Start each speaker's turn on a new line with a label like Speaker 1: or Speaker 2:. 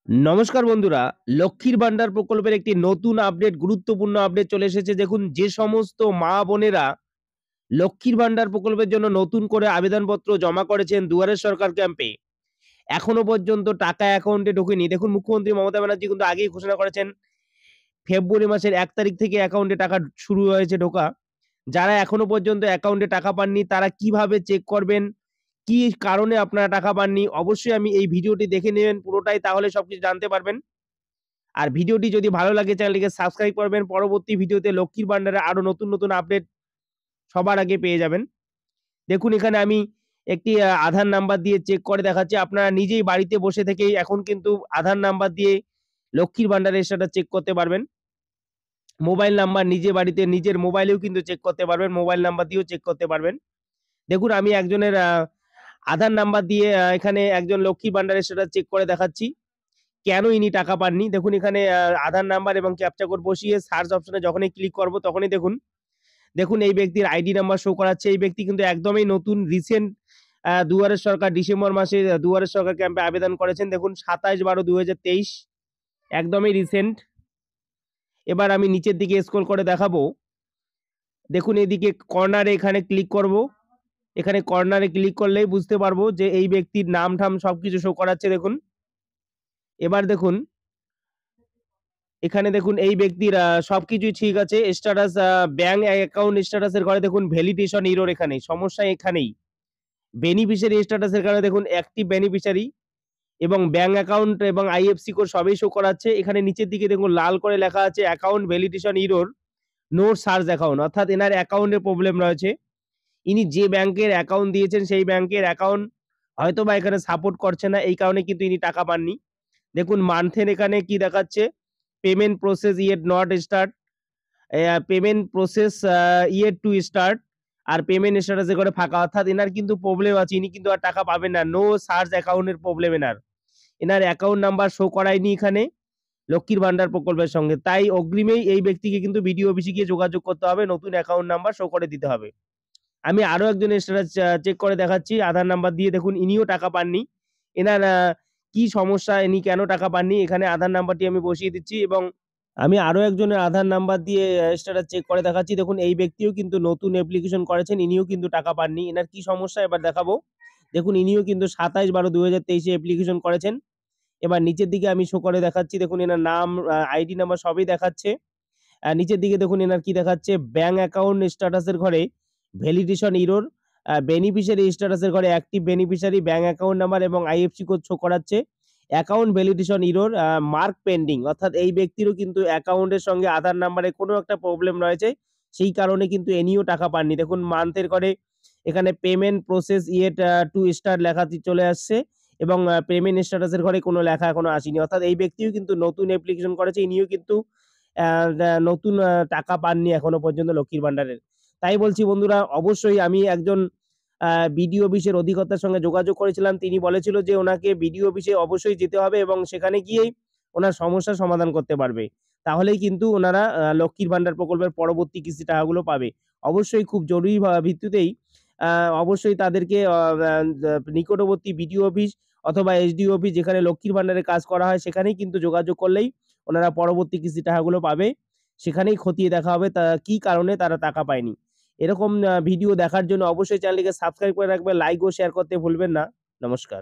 Speaker 1: নমস্কার বন্ধুরা, লক্ষ্মীর ভান্ডার প্রকল্পের একটি নতুন আপডেট, গুরুত্বপূর্ণ আপডেট চলে এসেছে। দেখুন, যে সমস্ত মা-বোনেরা লক্ষ্মীর ভান্ডার প্রকল্পের জন্য নতুন করে আবেদনপত্র জমা করেছেন দুয়ারে সরকার ক্যাম্পে, এখনো পর্যন্ত টাকা অ্যাকাউন্টে ঢোকেনি। দেখুন, মুখ্যমন্ত্রী মমতা ব্যানার্জী কিন্তু আগেই ঘোষণা করেছেন, ফেব্রুয়ারি মাসের ১ তারিখ থেকে অ্যাকাউন্টে টাকা শুরু হয়েছে ঢোকা। যারা এখনো পর্যন্ত অ্যাকাউন্টে টাকা পাননি, তারা কিভাবে চেক করবেন? কি কারণে আপনারা টাকা পাননি? অবশ্যই আমি এই ভিডিওটি দেখে নেবেন পুরোটাই, তাহলে সবকিছু জানতে পারবেন। আর ভিডিওটি যদি ভালো লাগে চ্যানেলটিকে সাবস্ক্রাইব করবেন। পরবর্তী ভিডিওতে লক্ষ্মীর ভান্ডারে আরো নতুন, নতুন আপডেট সবার আগে পেয়ে যাবেন। দেখুন, এখানে আমি একটি আধার নাম্বার দিয়ে চেক করে দেখাচ্ছি। আপনারা নিজেই বাড়িতে বসে থেকেই এখন কিন্তু আধার নাম্বার দিয়ে লক্ষ্মীর ভান্ডারের স্ট্যাটাস চেক করতে পারবেন। মোবাইল নাম্বার নিজে বাড়িতে নিজের মোবাইলেও কিন্তু চেক করতে পারবেন। মোবাইল নাম্বার দিয়েও চেক করতে পারবেন। দেখুন, আমি একজনের আধার নাম্বার দিয়ে এখানে একজন লক্ষ্মীর ভান্ডারের স্ট্যাটাস চেক করে দেখাচ্ছি। কেন ইনি টাকা পাননি? দেখুন, এখানে আধার নাম্বার এবং ক্যাপচা কোড বসিয়ে সার্চ অপশনে যখনই ক্লিক করব তখনই দেখুন এই ব্যক্তির আইডি নাম্বার শো করাচ্ছে। এই ব্যক্তি কিন্তু একদমই নতুন রিসেন্ট দুয়ারের সরকার ডিসেম্বর মাসে দুয়ারের সরকার ক্যাম্পে আবেদন করেছেন। দেখুন ২৭/১২/২০২৩ একদমই রিসেন্ট। এবার আমি নিচের দিকে স্ক্রল করে দেখাবো। দেখুন এদিকে কর্নারে এখানে ক্লিক করব। এখানে কর্নারে ক্লিক করলেই বুঝতে পারবো যে এই ব্যক্তির নাম-ঠাম সবকিছু শো করাচ্ছে দেখুন। এবার দেখুন এখানে দেখুন এই ব্যক্তির সবকিছুই ঠিক আছে। স্ট্যাটাস ব্যাংক অ্যাকাউন্ট স্ট্যাটাসের ঘরে দেখুন ভ্যালিডেশন এরর, এখানে সমস্যা এখানেই। বেনিফিশিয়ারি স্ট্যাটাসের কারণে দেখুন অ্যাক্টিভ বেনিফিশিয়ারি এবং ব্যাংক অ্যাকাউন্ট এবং আইএফসি কোড সবই শো করাচ্ছে। এখানে নিচের দিকে দেখুন লাল করে লেখা আছে account validation error, no search account, অর্থাৎ এনার অ্যাকাউন্টের প্রবলেম রয়েছে। ইনি যে ব্যাংকের অ্যাকাউন্ট দিয়েছেন সেই ব্যাংকের অ্যাকাউন্ট হয়তোবা এখানে সাপোর্ট করছে না, এই কারণে কিন্তু ইনি টাকা পাননি। দেখুন মান্থের এখানে কি দেখাচ্ছে, payment process yet not start, payment process yet to start, আর পেমেন্ট স্ট্যাটাস করে ফাঁকা, অর্থাৎ এনার কিন্তু প্রবলেম আছে। ইনি কিন্তু আর টাকা পাবেন না। নো সার্চ অ্যাকাউন্টের প্রবলেম এনার অ্যাকাউন্ট নাম্বার শো করায়নি এখানে লক্ষ্মীর ভান্ডার প্রকল্পের সঙ্গে। তাই অগ্রিমেই এই ব্যক্তিকে কিন্তু বিডিও অফিসে গিয়ে যোগাযোগ করতে হবে, নতুন অ্যাকাউন্ট নাম্বার শো করে দিতে হবে। আমি আরো একজনের স্ট্যাটাস চেক করে দেখাচ্ছি আধার নাম্বার দিয়ে। দেখুন ইনিও টাকা পাননি। এনার কি সমস্যা, ইনি কেন টাকা পাননি, এখানে আধার নাম্বারটি আমি বসিয়ে দিচ্ছি এবং আমি আরো একজনের আধার নাম্বার দিয়ে স্ট্যাটাস চেক করে দেখাচ্ছি। দেখুন এই ব্যক্তিও কিন্তু নতুন অ্যাপ্লিকেশন করেছেন, ইনিও কিন্তু টাকা পাননি। এনার কি সমস্যা এবার দেখাবো। দেখুন ইনিও কিন্তু ২৭/১২/২০২৩ এ অ্যাপ্লিকেশন করেছেন। এবার নিচের দিকে আমি শো করে দেখাচ্ছি। দেখুন এনার নাম, আইডি নাম্বার সবই দেখাচ্ছে। নিচের দিকে দেখুন এনার কি দেখাচ্ছে, ব্যাংক অ্যাকাউন্ট স্ট্যাটাসের ঘরে ভ্যালিডেশন এরর, বেনিফিশিয়ারি স্ট্যাটাসের ঘরে active beneficiary, bank account number এবং আইএফসি কোড শো করাচ্ছে। Account validation error, mark pending, অর্থাৎ এই ব্যক্তিরও কিন্তু অ্যাকাউন্টের সঙ্গে আধার নাম্বারে কোনো একটা প্রবলেম রয়েছে। সেই কারণে কিন্তু ইনিও টাকা পাননি। দেখুন মান্থের ঘরে এখানে payment process yet to start লেখা চলে আসছে এবং পেমেন্ট স্ট্যাটাসের ঘরে কোনো লেখা এখনো আসেনি। অর্থাৎ এই ব্যক্তিও কিন্তু নতুন অ্যাপ্লিকেশন করেছে। ইনিও কিন্তু নতুন টাকা পাননি এখনো পর্যন্ত লক্ষ্মীর ভান্ডারের। তাই বলছি বন্ধুরা, অবশ্যই আমি একজন বিডিও অফিসের অধিকর্তার সঙ্গে যোগাযোগ করেছিলাম। তিনি বলেছিল যে ওনাকে বিডিও অফিসে অবশ্যই যেতে হবে এবং সেখানে গিয়েই ওনার সমস্যার সমাধান করতে পারবে। তাহলেই কিন্তু ওনারা লক্ষ্মীর ভান্ডার প্রকল্পের পরবর্তী কিস্তি টাকাগুলো পাবে। অবশ্যই খুব জরুরি ভিত্তিতেই আ অবশ্যই তাদেরকে নিকটবর্তী বিডিও অফিস অথবা এসডিও অফিস, যেখানে লক্ষ্মীর ভান্ডারের কাজ করা হয়, সেখানেই কিন্তু যোগাযোগ করলেই ওনারা পরবর্তী কিস্তি টাকাগুলো পাবে। সেখানেই খতিয়ে দেখা হবে কি কারণে তারা টাকা পায়নি। এরকম ভিডিও দেখার জন্য অবশ্যই চ্যানেলটিকে সাবস্ক্রাইব করে রাখবেন, লাইক ও শেয়ার করতে ভুলবেন না। নমস্কার।